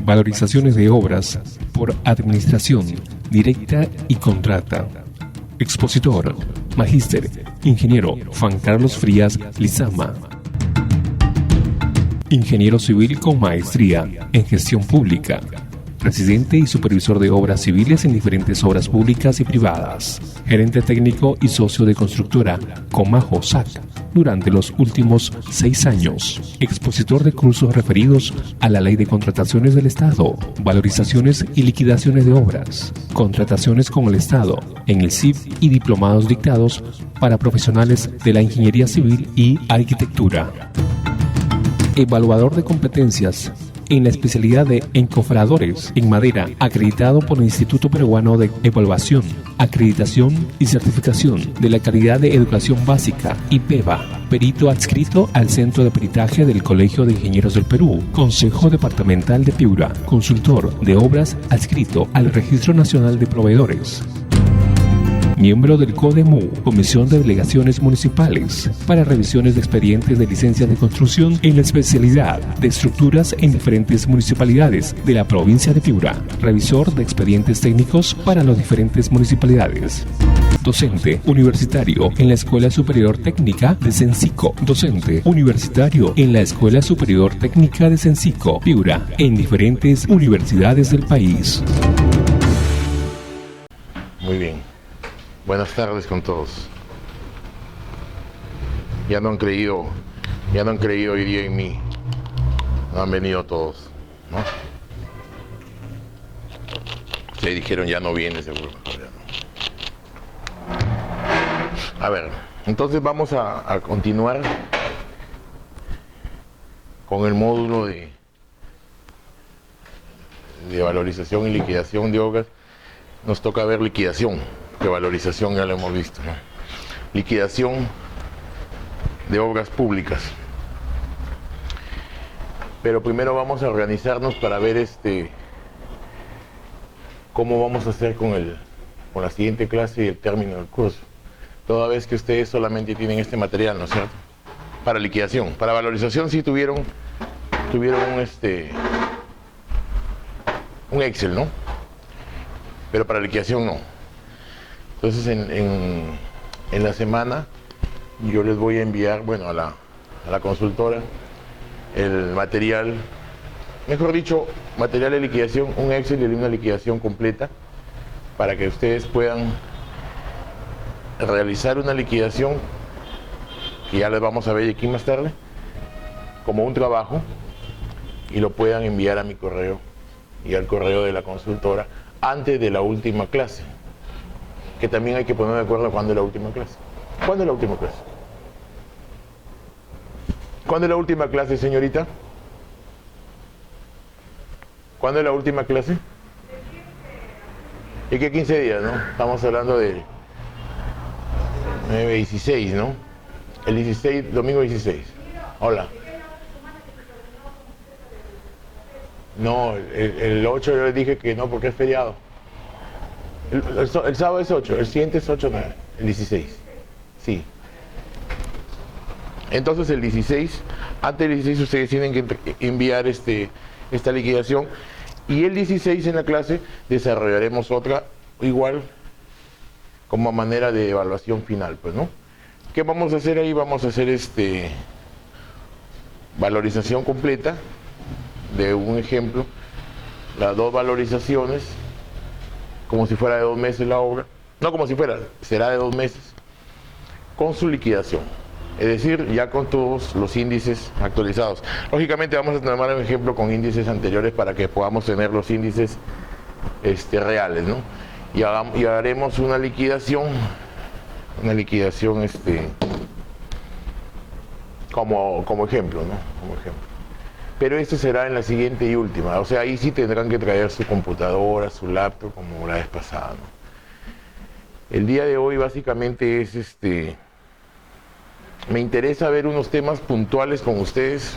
Valorizaciones de obras por administración directa y contrata. Expositor, Magíster, Ingeniero Juan Carlos Frías Lizama. Ingeniero civil con maestría en gestión pública. Presidente y supervisor de obras civiles en diferentes obras públicas y privadas. Gerente técnico y socio de constructora Comajo SAC durante los últimos 6 años. Expositor de cursos referidos a la Ley de Contrataciones del Estado, valorizaciones y liquidaciones de obras, contrataciones con el Estado en el CIP y diplomados dictados para profesionales de la ingeniería civil y arquitectura. Evaluador de competencias en la especialidad de encofradores en madera, acreditado por el Instituto Peruano de Evaluación, Acreditación y Certificación de la Calidad de Educación Básica, IPEBA, perito adscrito al Centro de Peritaje del Colegio de Ingenieros del Perú, Consejo Departamental de Piura, consultor de obras adscrito al Registro Nacional de Proveedores. Miembro del CODEMU, Comisión de Delegaciones Municipales, para revisiones de expedientes de licencias de construcción en la especialidad de estructuras en diferentes municipalidades de la provincia de Piura. Revisor de expedientes técnicos para las diferentes municipalidades. Docente universitario en la Escuela Superior Técnica de Cencico. Docente universitario en la Escuela Superior Técnica de Cencico, Piura, en diferentes universidades del país. Muy bien. Buenas tardes con todos. Ya no han creído hoy día en mí. No han venido todos, ¿no? Le dijeron ya no viene seguro. A ver, entonces vamos a continuar con el módulo de valorización y liquidación de obras. Nos toca ver liquidación. De valorización ya lo hemos visto, ¿no? Liquidación de obras públicas. Pero primero vamos a organizarnos para ver cómo vamos a hacer con la siguiente clase y el término del curso. Toda vez que ustedes solamente tienen este material, ¿no es cierto? Para liquidación. Para valorización sí tuvieron un Excel, ¿no? Pero para liquidación no. Entonces en la semana yo les voy a enviar, bueno, a la consultora el material, mejor dicho, material de liquidación, un Excel y una liquidación completa para que ustedes puedan realizar una liquidación que ya les vamos a ver aquí más tarde como un trabajo y lo puedan enviar a mi correo y al correo de la consultora antes de la última clase. Que también hay que poner de acuerdo cuándo es la última clase. ¿Cuándo es la última clase? ¿Cuándo es la última clase, señorita? ¿Cuándo es la última clase? ¿Y qué 15 días, no? Estamos hablando de 9, 16, ¿no? El 16, domingo 16. Hola. No, el 8 yo les dije que no porque es feriado. El sábado es 8, el siguiente es 8, 9, el 16. Sí. Entonces el 16, antes del 16 ustedes tienen que enviar esta liquidación. Y el 16 en la clase desarrollaremos otra igual como manera de evaluación final, pues, ¿no? ¿Qué vamos a hacer ahí? Vamos a hacer valorización completa de un ejemplo, las dos valorizaciones, como si fuera de 2 meses la obra, no como si fuera, será de 2 meses, con su liquidación, es decir, ya con todos los índices actualizados. Lógicamente vamos a tomar un ejemplo con índices anteriores para que podamos tener los índices reales, ¿no? Y haremos una liquidación como ejemplo, ¿no? Como ejemplo. Pero esto será en la siguiente y última, o sea, ahí sí tendrán que traer su computadora, su laptop, como la vez pasada, ¿no? El día de hoy básicamente es me interesa ver unos temas puntuales con ustedes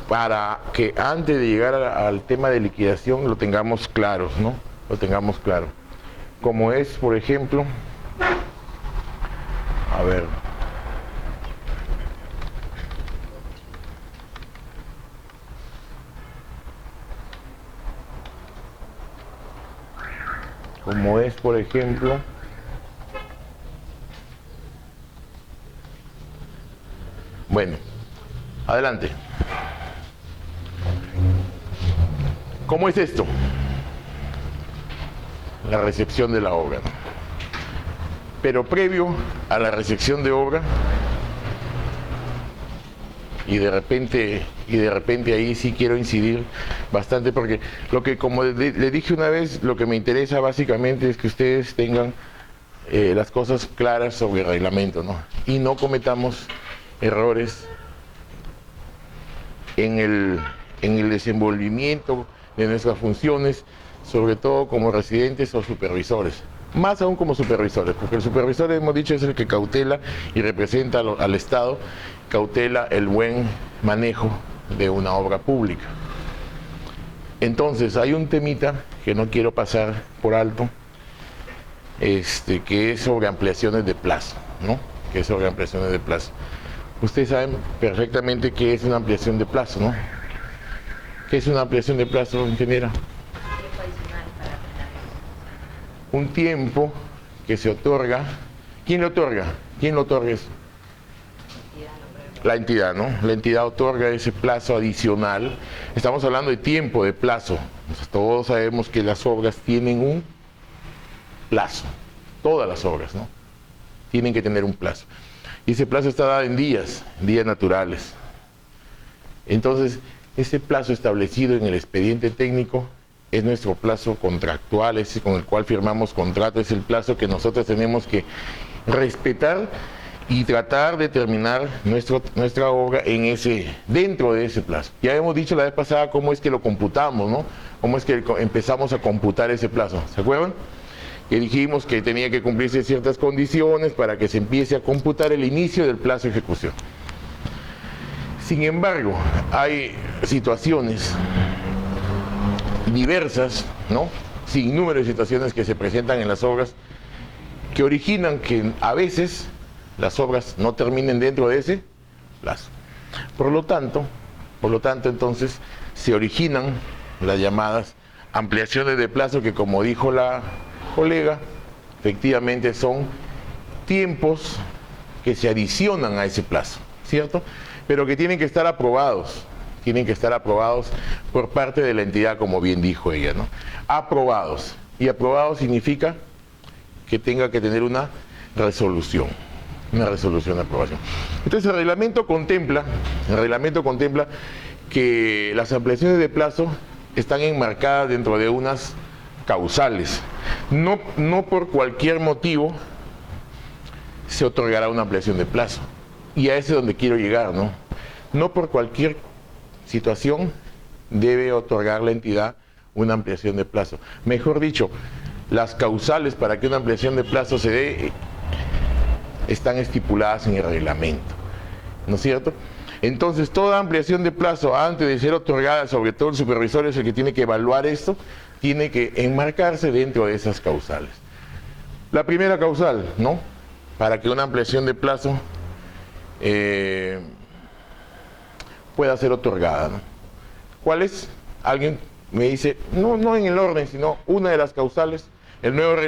para que antes de llegar al tema de liquidación lo tengamos claros, ¿no? Lo tengamos claro. Como es, por ejemplo, a ver, como es, por ejemplo, bueno, adelante. ¿Cómo es esto? La recepción de la obra, ¿no? Pero previo a la recepción de obra, y de repente ahí sí quiero incidir bastante, porque lo que, como le dije una vez, lo que me interesa básicamente es que ustedes tengan las cosas claras sobre el reglamento, ¿no? Y no cometamos errores en el desenvolvimiento de nuestras funciones, sobre todo como residentes o supervisores, más aún como supervisores, porque el supervisor, hemos dicho, es el que cautela y representa al Estado, cautela el buen manejo de una obra pública. Entonces hay un temita que no quiero pasar por alto, que es sobre ampliaciones de plazo, ¿no? Que es sobre ampliaciones de plazo. Ustedes saben perfectamente qué es una ampliación de plazo, ¿no? ¿Qué es una ampliación de plazo, ingeniera? Un tiempo que se otorga. ¿Quién lo otorga? ¿Quién lo otorga eso? La entidad, ¿no? La entidad otorga ese plazo adicional. Estamos hablando de tiempo, de plazo. Todos sabemos que las obras tienen un plazo. Todas las obras, ¿no? Tienen que tener un plazo. Y ese plazo está dado en días naturales. Entonces, ese plazo establecido en el expediente técnico es nuestro plazo contractual, es con el cual firmamos contrato, es el plazo que nosotros tenemos que respetar y tratar de terminar nuestra obra dentro de ese plazo. Ya hemos dicho la vez pasada cómo es que lo computamos, ¿no? Cómo es que empezamos a computar ese plazo, ¿se acuerdan? Que dijimos que tenía que cumplirse ciertas condiciones para que se empiece a computar el inicio del plazo de ejecución. Sin embargo, hay situaciones diversas, ¿no? Sin número de situaciones que se presentan en las obras que originan que a veces las obras no terminen dentro de ese plazo. Por lo tanto, entonces, se originan las llamadas ampliaciones de plazo que, como dijo la colega, efectivamente son tiempos que se adicionan a ese plazo, ¿cierto? Pero que tienen que estar aprobados por parte de la entidad, como bien dijo ella, ¿no? Aprobados. Y aprobado significa que tenga que tener una resolución de aprobación. Entonces el reglamento contempla que las ampliaciones de plazo están enmarcadas dentro de unas causales. No por cualquier motivo se otorgará una ampliación de plazo. Y a ese es donde quiero llegar, ¿no? No por cualquier situación debe otorgar la entidad una ampliación de plazo. Mejor dicho, las causales para que una ampliación de plazo se dé están estipuladas en el reglamento, ¿no es cierto? Entonces, toda ampliación de plazo, antes de ser otorgada, sobre todo el supervisor es el que tiene que evaluar esto, tiene que enmarcarse dentro de esas causales. La primera causal, ¿no? Para que una ampliación de plazo pueda ser otorgada, ¿no? ¿Cuál es? Alguien me dice, no en el orden, sino una de las causales.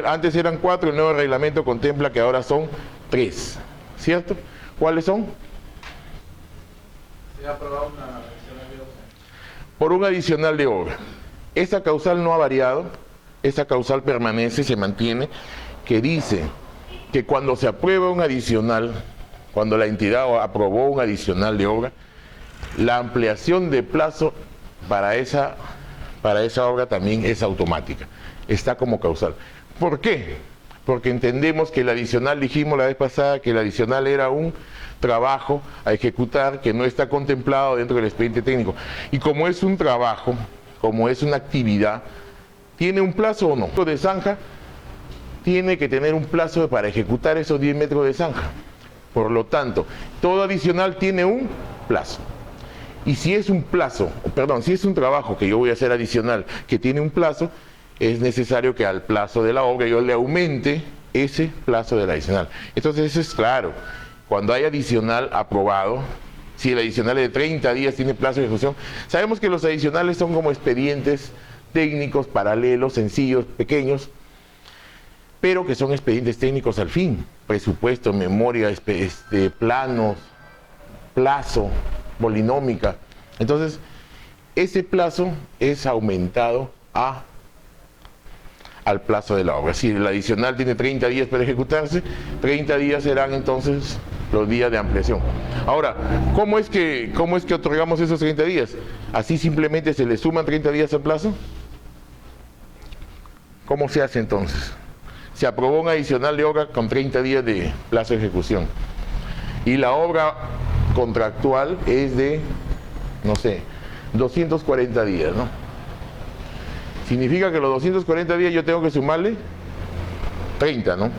Antes eran 4, el nuevo reglamento contempla que ahora son 3, ¿cierto? ¿Cuáles son? Se ha aprobado una adicional de obra. Por un adicional de obra. Esa causal no ha variado, esa causal permanece, se mantiene, que dice que cuando se aprueba un adicional, cuando la entidad aprobó un adicional de obra, la ampliación de plazo para esa obra también es automática, está como causal. ¿Por qué? Porque entendemos que el adicional, dijimos la vez pasada que el adicional era un trabajo a ejecutar que no está contemplado dentro del expediente técnico. Y como es un trabajo, como es una actividad, ¿tiene un plazo o no? De zanja tiene que tener un plazo para ejecutar esos 10 metros de zanja. Por lo tanto, todo adicional tiene un plazo. Y si es un si es un trabajo que yo voy a hacer adicional que tiene un plazo, es necesario que al plazo de la obra yo le aumente ese plazo del adicional. Entonces eso es claro. Cuando hay adicional aprobado, si el adicional es de 30 días tiene plazo de ejecución, sabemos que los adicionales son como expedientes técnicos, paralelos, sencillos, pequeños, pero que son expedientes técnicos al fin, presupuesto, memoria, planos, plazo, polinómica. Entonces, ese plazo es aumentado al plazo de la obra. Si el adicional tiene 30 días para ejecutarse, 30 días serán entonces los días de ampliación. Ahora, ¿cómo es que otorgamos esos 30 días? ¿Así simplemente se le suman 30 días al plazo? ¿Cómo se hace entonces? Se aprobó un adicional de obra con 30 días de plazo de ejecución. Y la obra contractual es de, no sé, 240 días, ¿no? Significa que los 240 días yo tengo que sumarle 30, ¿no?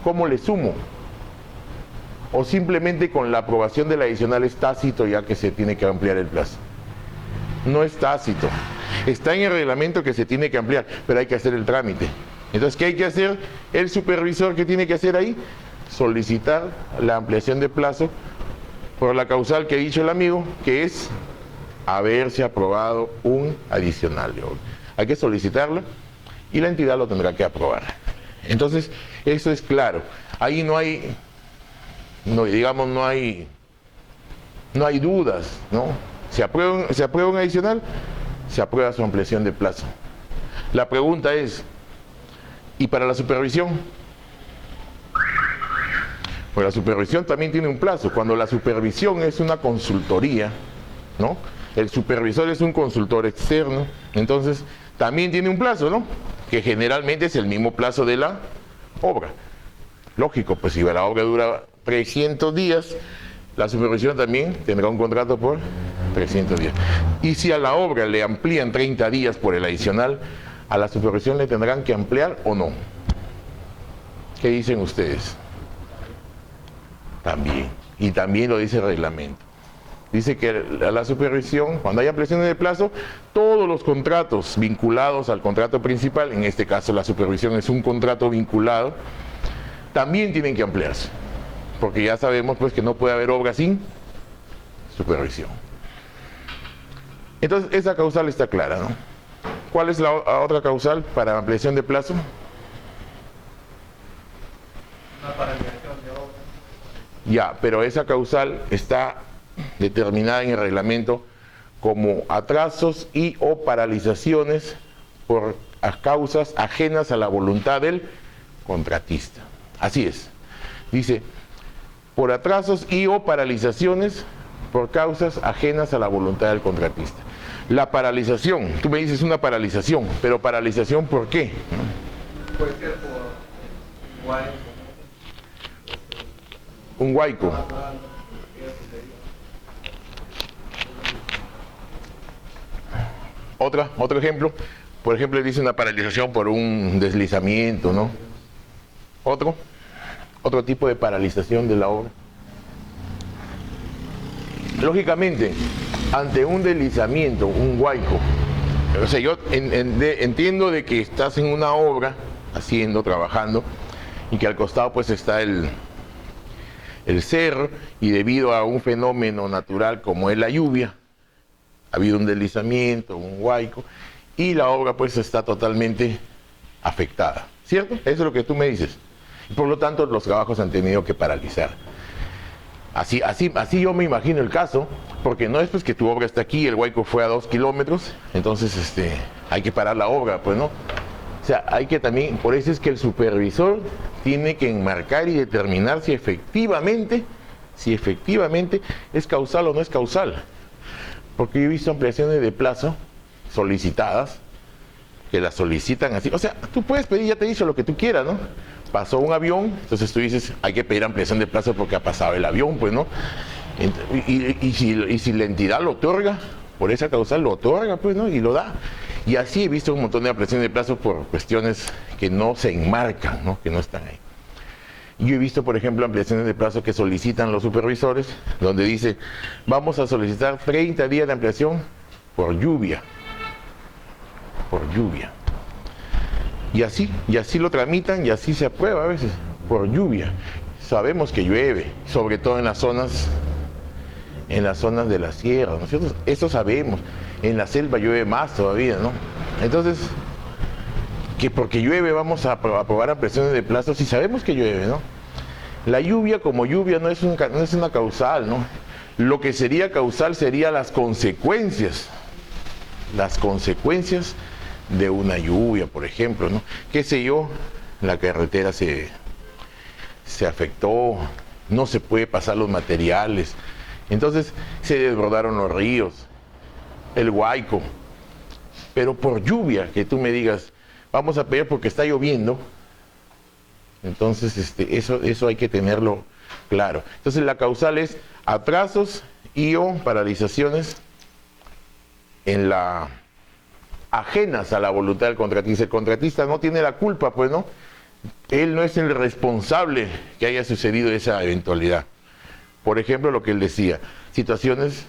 ¿Cómo le sumo? O simplemente con la aprobación del adicional es tácito ya que se tiene que ampliar el plazo. No es tácito. Está en el reglamento que se tiene que ampliar, pero hay que hacer el trámite. Entonces, ¿qué hay que hacer? El supervisor, ¿qué tiene que hacer ahí? Solicitar la ampliación de plazo por la causal que ha dicho el amigo, que es haberse aprobado un adicional de obra. Hay que solicitarla y la entidad lo tendrá que aprobar. Entonces, eso es claro. Ahí no hay dudas, ¿no? Se aprueba un adicional, se aprueba su ampliación de plazo. La pregunta es, ¿y para la supervisión? Pues la supervisión también tiene un plazo. Cuando la supervisión es una consultoría, ¿no? El supervisor es un consultor externo, entonces también tiene un plazo, ¿no? Que generalmente es el mismo plazo de la obra. Lógico, pues si la obra dura 300 días, la supervisión también tendrá un contrato por 300 días. Y si a la obra le amplían 30 días por el adicional, ¿a la supervisión le tendrán que ampliar o no? ¿Qué dicen ustedes? También. Y también lo dice el reglamento. Dice que a la supervisión, cuando hay ampliaciones de plazo, todos los contratos vinculados al contrato principal, en este caso la supervisión es un contrato vinculado, también tienen que ampliarse. Porque ya sabemos pues que no puede haber obra sin supervisión. Entonces esa causal está clara, ¿no? ¿Cuál es la otra causal para ampliación de plazo? Una paralización de obra. Ya, pero esa causal está determinada en el reglamento como atrasos y o paralizaciones por causas ajenas a la voluntad del contratista. Así es. Dice, por atrasos y o paralizaciones por causas ajenas a la voluntad del contratista. La paralización, tú me dices una paralización, pero paralización ¿por qué? Puede ser por igual. Un huaico. Otro ejemplo, por ejemplo, dice una paralización por un deslizamiento, ¿no? Otro tipo de paralización de la obra. Lógicamente, ante un deslizamiento, un huaico, o sea, yo entiendo de que estás en una obra, trabajando, y que al costado pues está el cerro, y debido a un fenómeno natural como es la lluvia, ha habido un deslizamiento, un huaico, y la obra pues está totalmente afectada, ¿cierto? Eso es lo que tú me dices. Y por lo tanto los trabajos han tenido que paralizar. Así yo me imagino el caso, porque no es pues que tu obra está aquí, el huaico fue a 2 kilómetros, entonces hay que parar la obra, pues no. O sea, hay que también, por eso es que el supervisor tiene que enmarcar y determinar si efectivamente es causal o no es causal. Porque yo he visto ampliaciones de plazo solicitadas, que las solicitan así. O sea, tú puedes pedir, ya te he dicho, lo que tú quieras, ¿no? Pasó un avión, entonces tú dices, hay que pedir ampliación de plazo porque ha pasado el avión, pues, ¿no? Y si la entidad lo otorga, por esa causal lo otorga, pues, ¿no? Y lo da. Y así he visto un montón de ampliaciones de plazo por cuestiones que no se enmarcan, ¿no? Que no están ahí. Yo he visto, por ejemplo, ampliaciones de plazo que solicitan los supervisores, donde dice, vamos a solicitar 30 días de ampliación por lluvia. Por lluvia. Y así lo tramitan y así se aprueba a veces, por lluvia. Sabemos que llueve, sobre todo en las zonas de la sierra, ¿no es cierto? Eso sabemos. En la selva llueve más todavía, ¿no? Entonces, que porque llueve vamos a aprobar ampliaciones de plazo si sabemos que llueve, ¿no? La lluvia como lluvia no es una causal, ¿no? Lo que sería causal serían las consecuencias de una lluvia, por ejemplo, ¿no? Qué sé yo, la carretera se afectó, no se puede pasar los materiales, entonces se desbordaron los ríos, el Guayco, pero por lluvia, que tú me digas, vamos a pedir porque está lloviendo, entonces eso hay que tenerlo claro. Entonces la causal es atrasos y/o paralizaciones ajenas a la voluntad del contratista. El contratista no tiene la culpa, pues, ¿no? Él no es el responsable que haya sucedido esa eventualidad. Por ejemplo, lo que él decía, situaciones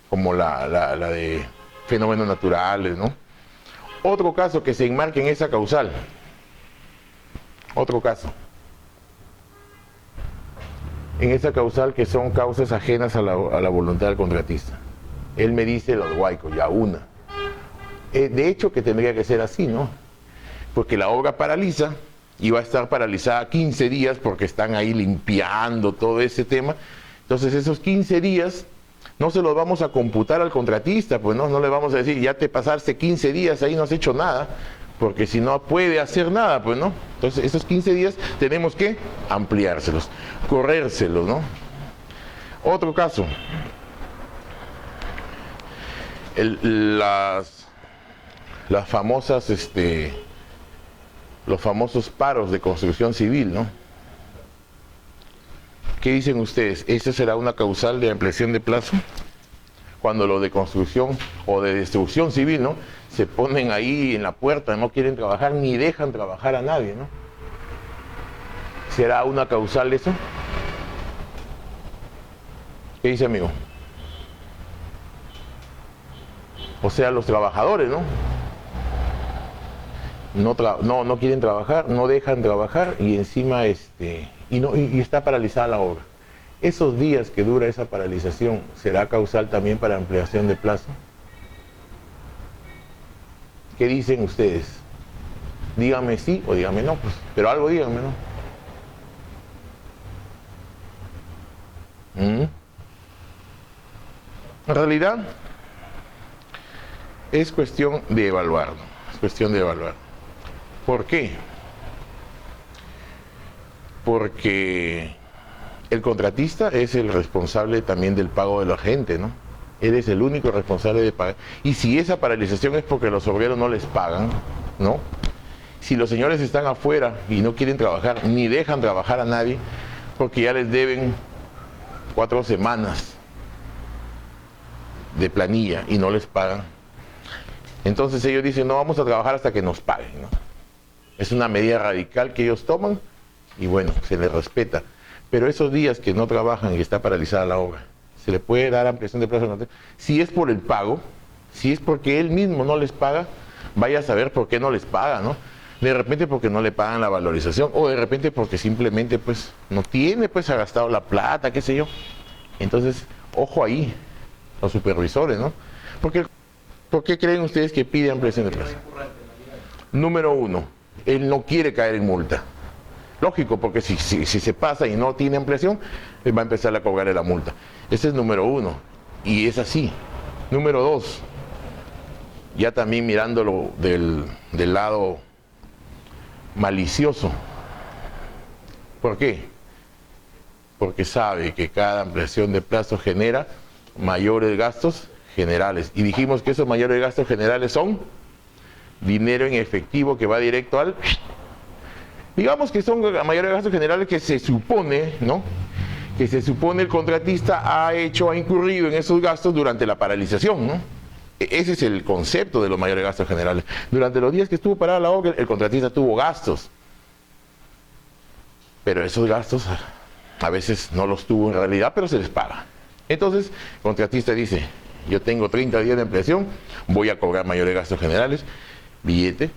como la de fenómenos naturales, ¿no? Otro caso que se enmarque en esa causal. Otro caso. En esa causal que son causas ajenas a la voluntad del contratista. Él me dice los Guaycos, ya una. De hecho que tendría que ser así, ¿no? Porque la obra paraliza y va a estar paralizada 15 días porque están ahí limpiando todo ese tema. Entonces esos 15 días no se los vamos a computar al contratista, pues no le vamos a decir, ya te pasaste 15 días ahí no has hecho nada, porque si no puede hacer nada, pues no. Entonces esos 15 días tenemos que ampliárselos, corrérselos, ¿no? Otro caso, las famosas, los famosos paros de construcción civil, ¿no? ¿Qué dicen ustedes? ¿Esa será una causal de ampliación de plazo? Cuando los de construcción o de destrucción civil, ¿no? Se ponen ahí en la puerta, no quieren trabajar ni dejan trabajar a nadie, ¿no? ¿Será una causal eso? ¿Qué dice, amigo? O sea, los trabajadores, ¿no? No quieren trabajar, no dejan trabajar y encima y está paralizada la obra. Esos días que dura esa paralización, ¿será causal también para ampliación de plazo? ¿Qué dicen ustedes? Díganme sí o díganme no, pues, pero algo díganme, ¿no? En realidad, es cuestión de evaluar, ¿no? Es cuestión de evaluar. ¿Por qué? Porque el contratista es el responsable también del pago de la gente, ¿no? Él es el único responsable de pagar. Y si esa paralización es porque los obreros no les pagan, ¿no? Si los señores están afuera y no quieren trabajar, ni dejan trabajar a nadie, porque ya les deben 4 semanas de planilla y no les pagan, entonces ellos dicen, no vamos a trabajar hasta que nos paguen, ¿no? Es una medida radical que ellos toman y bueno, se les respeta. Pero esos días que no trabajan y está paralizada la obra, ¿se le puede dar ampliación de plazo? Si es por el pago, si es porque él mismo no les paga, vaya a saber por qué no les paga, ¿no? De repente porque no le pagan la valorización, o de repente porque simplemente pues no tiene, pues ha gastado la plata, qué sé yo. Entonces, ojo ahí, los supervisores, ¿no? ¿Por qué creen ustedes que pide ampliación de plazo? Número uno, él no quiere caer en multa. Lógico, porque si se pasa y no tiene ampliación, él va a empezar a cobrarle la multa. Ese es número uno, y es así. Número dos, ya también mirándolo del lado malicioso. ¿Por qué? Porque sabe que cada ampliación de plazo genera mayores gastos generales. Y dijimos que esos mayores gastos generales son dinero en efectivo que va directo al... Digamos que son mayores gastos generales que se supone, ¿no? Que se supone el contratista ha incurrido en esos gastos durante la paralización, ¿no? Ese es el concepto de los mayores gastos generales. Durante los días que estuvo parada la obra, el contratista tuvo gastos. Pero esos gastos a veces no los tuvo en realidad, pero se les paga. Entonces, el contratista dice, yo tengo 30 días de ampliación, voy a cobrar mayores gastos generales, billete,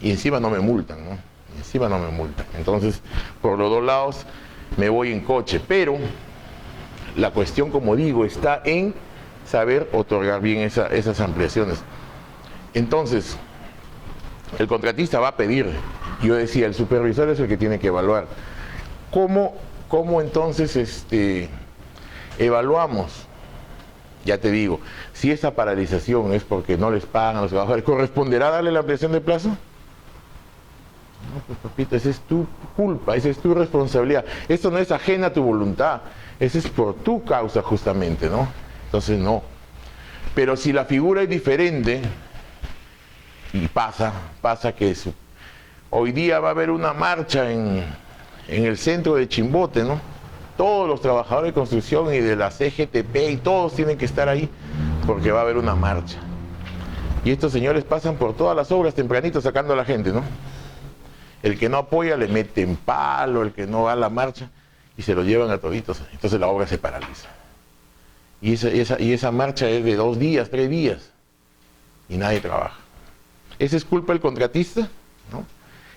y encima no me multan, ¿no? Encima no me multan. Entonces, por los dos lados me voy en coche, pero la cuestión, como digo, está en saber otorgar bien esas ampliaciones. Entonces, El contratista va a pedir. Yo decía, el supervisor es el que tiene que evaluar. ¿Cómo entonces evaluamos? Ya te digo, si esa paralización es porque no les pagan a los trabajadores, ¿corresponderá darle la ampliación de plazo? No, pues papito, esa es tu culpa, esa es tu responsabilidad. Esto no es ajena a tu voluntad, eso es por tu causa justamente, ¿no? Entonces no. Pero si la figura es diferente, y pasa que hoy día va a haber una marcha en el centro de Chimbote, ¿no? Todos los trabajadores de construcción y de la CGTP y todos tienen que estar ahí porque va a haber una marcha. Y estos señores pasan por todas las obras tempranito sacando a la gente, ¿no? El que no apoya le meten palo, el que no va a la marcha y se lo llevan a toditos. Entonces la obra se paraliza. Y esa marcha es de 2 días, 3 días y nadie trabaja. ¿Esa es culpa del contratista? ¿No?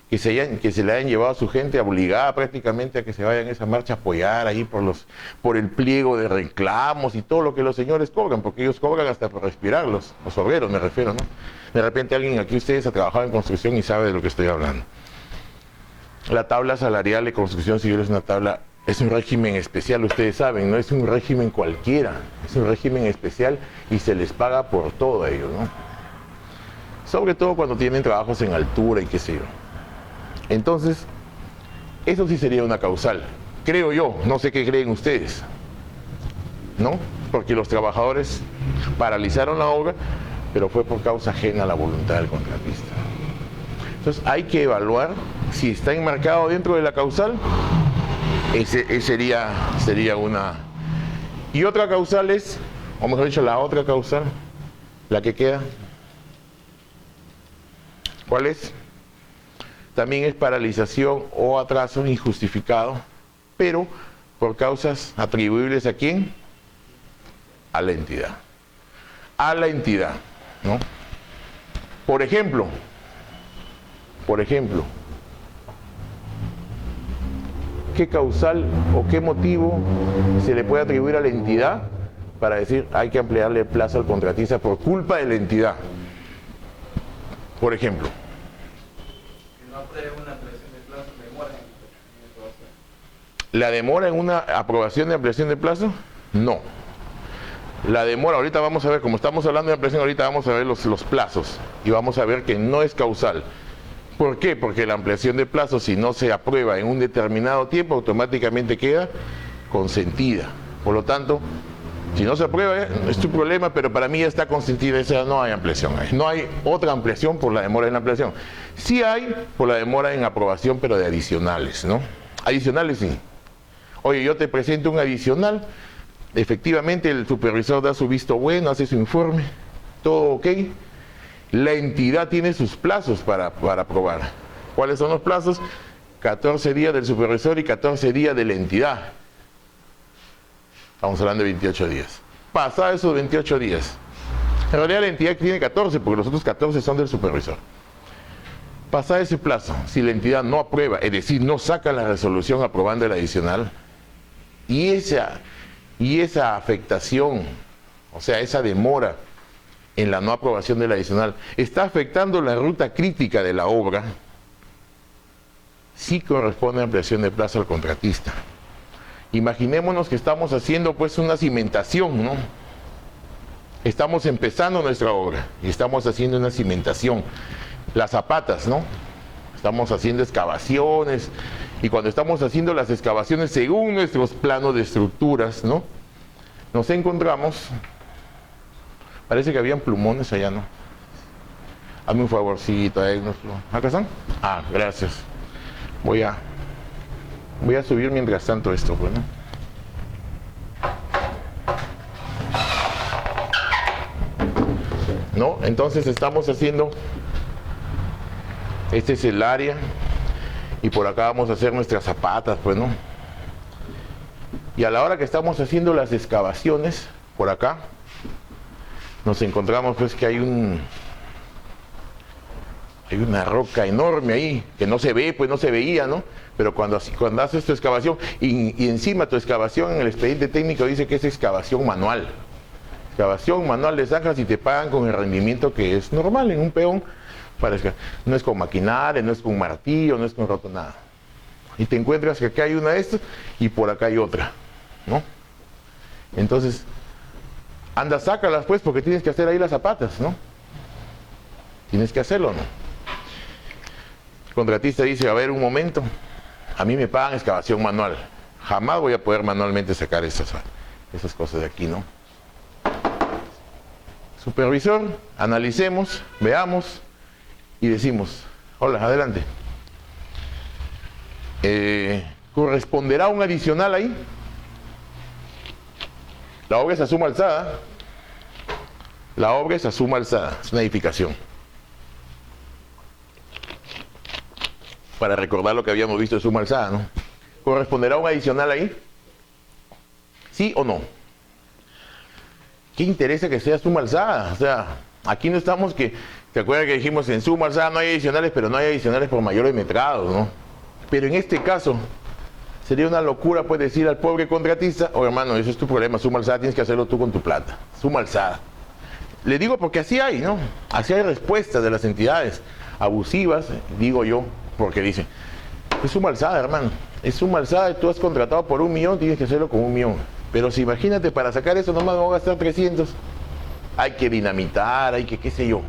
Que se le hayan llevado a su gente obligada prácticamente a que se vayan a esa marcha a apoyar ahí por el pliego de reclamos y todo lo que los señores cobran, porque ellos cobran hasta por respirar, los obreros me refiero, ¿no? De repente alguien aquí, ustedes ha trabajado en construcción y sabe de lo que estoy hablando. La tabla salarial de construcción civil es un régimen especial, ustedes saben, no es un régimen cualquiera, es un régimen especial y se les paga por todo a ellos, ¿no? Sobre todo cuando tienen trabajos en altura y qué sé yo. Entonces, eso sí sería una causal, creo yo, no sé qué creen ustedes, ¿no? Porque los trabajadores paralizaron la obra, pero fue por causa ajena a la voluntad del contratista. Entonces, hay que evaluar si está enmarcado dentro de la causal, sería una. Y otra causal es, o mejor dicho, la otra causal, la que queda. ¿Cuál es? También es paralización o atraso injustificado, pero por causas atribuibles ¿a quién? A la entidad. A la entidad, ¿no? Por ejemplo, ¿qué causal o qué motivo se le puede atribuir a la entidad para decir hay que ampliarle el plazo al contratista por culpa de la entidad? Por ejemplo. Que no apruebe una ampliación de plazo, demora en aprobación. ¿La demora en una aprobación de ampliación de plazo? No. La demora, ahorita vamos a ver, como estamos hablando de ampliación, ahorita vamos a ver los plazos y vamos a ver que no es causal. ¿Por qué? Porque la ampliación de plazo, si no se aprueba en un determinado tiempo, automáticamente queda consentida. Por lo tanto, si no se aprueba, es tu problema, pero para mí ya está consentida, esa no hay ampliación. No hay otra ampliación por la demora en la ampliación. Sí hay por la demora en aprobación, pero de adicionales, ¿no? Adicionales sí. Oye, yo te presento un adicional, efectivamente el supervisor da su visto bueno, hace su informe, todo ok. La entidad tiene sus plazos para aprobar. ¿Cuáles son los plazos? 14 días del supervisor y 14 días de la entidad. Estamos hablando de 28 días. Pasados esos 28 días. En realidad la entidad tiene 14, porque los otros 14 son del supervisor. Pasado ese plazo, si la entidad no aprueba, es decir, no saca la resolución aprobando el adicional, y esa afectación, o sea, esa demora en la no aprobación del adicional, está afectando la ruta crítica de la obra, sí corresponde a ampliación de plazo al contratista. Imaginémonos que estamos haciendo pues una cimentación, ¿no? Estamos empezando nuestra obra y estamos haciendo una cimentación. Las zapatas, ¿no? Estamos haciendo excavaciones y cuando estamos haciendo las excavaciones según nuestros planos de estructuras, ¿no? Nos encontramos, parece que habían plumones allá, ¿no? Hazme un favorcito, ¿acá están? Ah, gracias. Voy a subir mientras tanto esto, pues, ¿no? ¿No? Entonces estamos haciendo, este es el área, y por acá vamos a hacer nuestras zapatas, pues, ¿no? Y a la hora que estamos haciendo las excavaciones, por acá, nos encontramos pues que hay una roca enorme ahí, que no se ve, pues no se veía, ¿no? Pero cuando haces tu excavación, y encima tu excavación en el expediente técnico dice que es excavación manual. Excavación manual de zanjas y te pagan con el rendimiento que es normal en un peón, No es con maquinaria, no es con martillo, no es con roto, nada. Y te encuentras que acá hay una de estas y por acá hay otra, ¿no? Entonces, anda, sácalas pues, porque tienes que hacer ahí las zapatas, ¿no? Tienes que hacerlo, ¿no? El contratista dice, a ver, un momento, a mí me pagan excavación manual. Jamás voy a poder manualmente sacar esas cosas de aquí, ¿no? Supervisor, analicemos, veamos y decimos, hola, adelante. ¿Corresponderá un adicional ahí? La obra es a suma alzada. La obra es a suma alzada, es una edificación. Para recordar lo que habíamos visto de suma alzada, ¿no? ¿Corresponderá un adicional ahí? ¿Sí o no? ¿Qué interesa que sea suma alzada? O sea, aquí no estamos que... ¿Te acuerdas que dijimos en suma alzada no hay adicionales, pero no hay adicionales por mayores metrados, ¿no? Pero en este caso, sería una locura pues decir al pobre contratista, oh hermano, eso es tu problema, suma alzada tienes que hacerlo tú con tu plata, suma alzada. Le digo porque así hay, ¿no? Así hay respuestas de las entidades abusivas, digo yo, porque dicen, es suma alzada, hermano, es suma alzada y tú has contratado por 1 millón, tienes que hacerlo con 1 millón. Pero si imagínate, para sacar eso nomás me voy a gastar 300. Hay que dinamitar, hay que qué sé yo.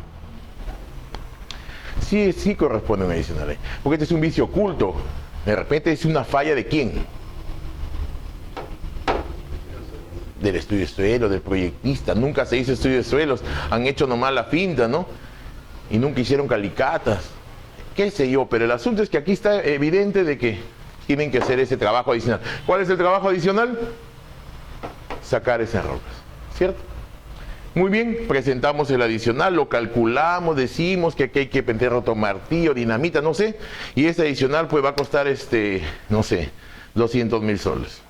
Sí corresponde un adicional ahí. Porque este es un vicio oculto. De repente es una falla de quién. Del estudio de suelo, del proyectista. Nunca se hizo estudio de suelos. Han hecho nomás la finta, ¿no? Y nunca hicieron calicatas. Qué sé yo, pero el asunto es que aquí está evidente de que tienen que hacer ese trabajo adicional. ¿Cuál es el trabajo adicional? Sacar esas rocas, ¿cierto? Muy bien, presentamos el adicional, lo calculamos, decimos que aquí hay que meter roto martillo, dinamita, no sé, y ese adicional pues va a costar, no sé, 200,000 soles.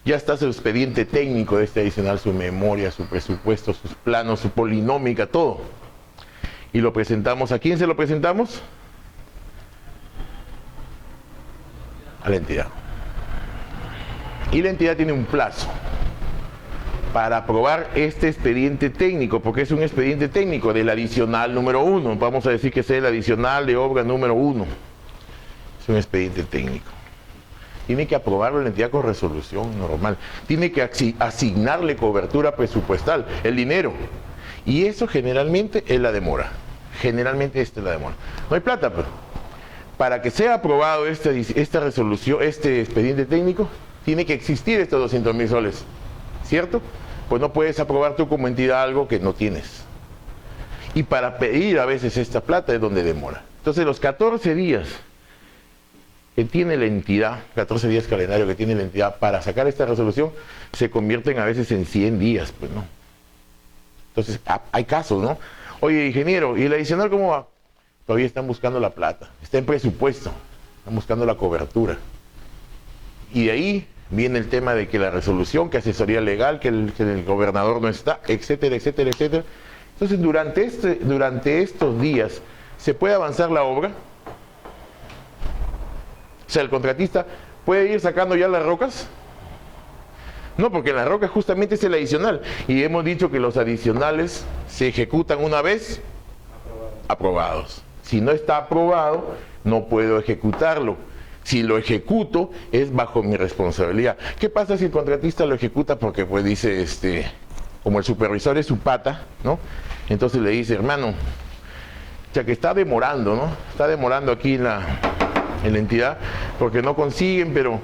Ya está su expediente técnico de este adicional, su memoria, su presupuesto, sus planos, su polinómica, todo. Y lo presentamos, ¿a quién se lo presentamos? A la entidad. Y la entidad tiene un plazo para aprobar este expediente técnico, porque es un expediente técnico del adicional número 1. Vamos a decir que es el adicional de obra número 1. Es un expediente técnico. Tiene que aprobarlo la entidad con resolución normal. Tiene que asignarle cobertura presupuestal, el dinero. Y eso generalmente es la demora. Generalmente esta es la demora. No hay plata, pero para que sea aprobado esta resolución, este expediente técnico, tiene que existir estos 200,000 soles, ¿cierto? Pues no puedes aprobar tú como entidad algo que no tienes. Y para pedir a veces esta plata es donde demora. Entonces los 14 días que tiene la entidad, 14 días calendario que tiene la entidad para sacar esta resolución, se convierten a veces en 100 días, pues no. Entonces hay casos, ¿no? Oye, ingeniero, ¿y el adicional cómo va? Todavía están buscando la plata, está en presupuesto, están buscando la cobertura. Y de ahí viene el tema de que la resolución, que asesoría legal, que el gobernador no está, etcétera, etcétera, etcétera. Entonces, durante estos días, ¿se puede avanzar la obra? O sea, el contratista puede ir sacando ya las rocas. No, porque la roca justamente es el adicional. Y hemos dicho que los adicionales se ejecutan una vez aprobados. Si no está aprobado, no puedo ejecutarlo. Si lo ejecuto, es bajo mi responsabilidad. ¿Qué pasa si el contratista lo ejecuta? Porque pues dice, como el supervisor es su pata, ¿no? Entonces le dice, hermano, ya que está demorando, ¿no? Está demorando aquí en la entidad, porque no consiguen, pero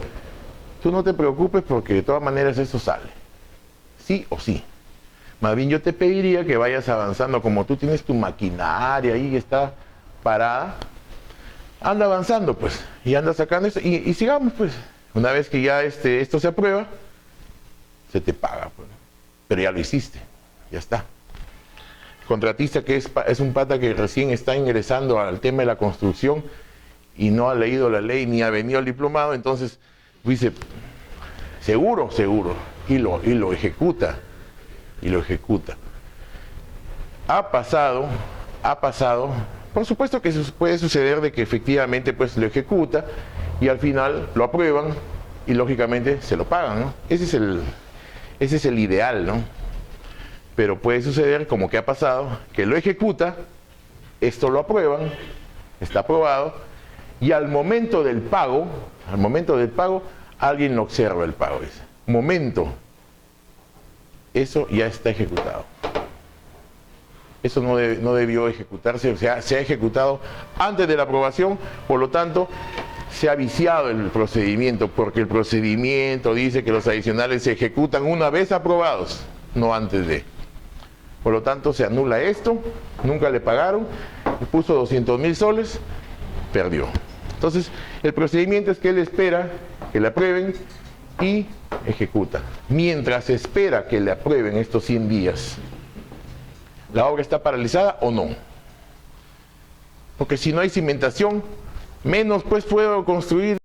tú no te preocupes porque de todas maneras eso sale. Sí o sí. Más bien yo te pediría que vayas avanzando, como tú tienes tu maquinaria ahí que está parada, anda avanzando pues, y anda sacando esto, y sigamos pues. Una vez que ya esto se aprueba, se te paga pues. Pero ya lo hiciste, ya está. El contratista que es un pata que recién está ingresando al tema de la construcción y no ha leído la ley ni ha venido al diplomado, entonces dice, seguro, y lo ejecuta, Ha pasado, por supuesto que puede suceder de que efectivamente pues lo ejecuta y al final lo aprueban y lógicamente se lo pagan, ¿no? Ese es el ideal, ¿no? Pero puede suceder, como que ha pasado, que lo ejecuta Esto lo aprueban, está aprobado, y al momento del pago, alguien no observa el pago. Dice, momento, eso ya está ejecutado. Eso no debió ejecutarse, o sea, se ha ejecutado antes de la aprobación, por lo tanto, se ha viciado el procedimiento, porque el procedimiento dice que los adicionales se ejecutan una vez aprobados, no antes de. Por lo tanto, se anula esto, nunca le pagaron, puso 200.000 soles, perdió. Entonces, el procedimiento es que él espera que le aprueben y ejecuta. Mientras espera que le aprueben estos 100 días, ¿la obra está paralizada o no? Porque si no hay cimentación, menos pues puedo construir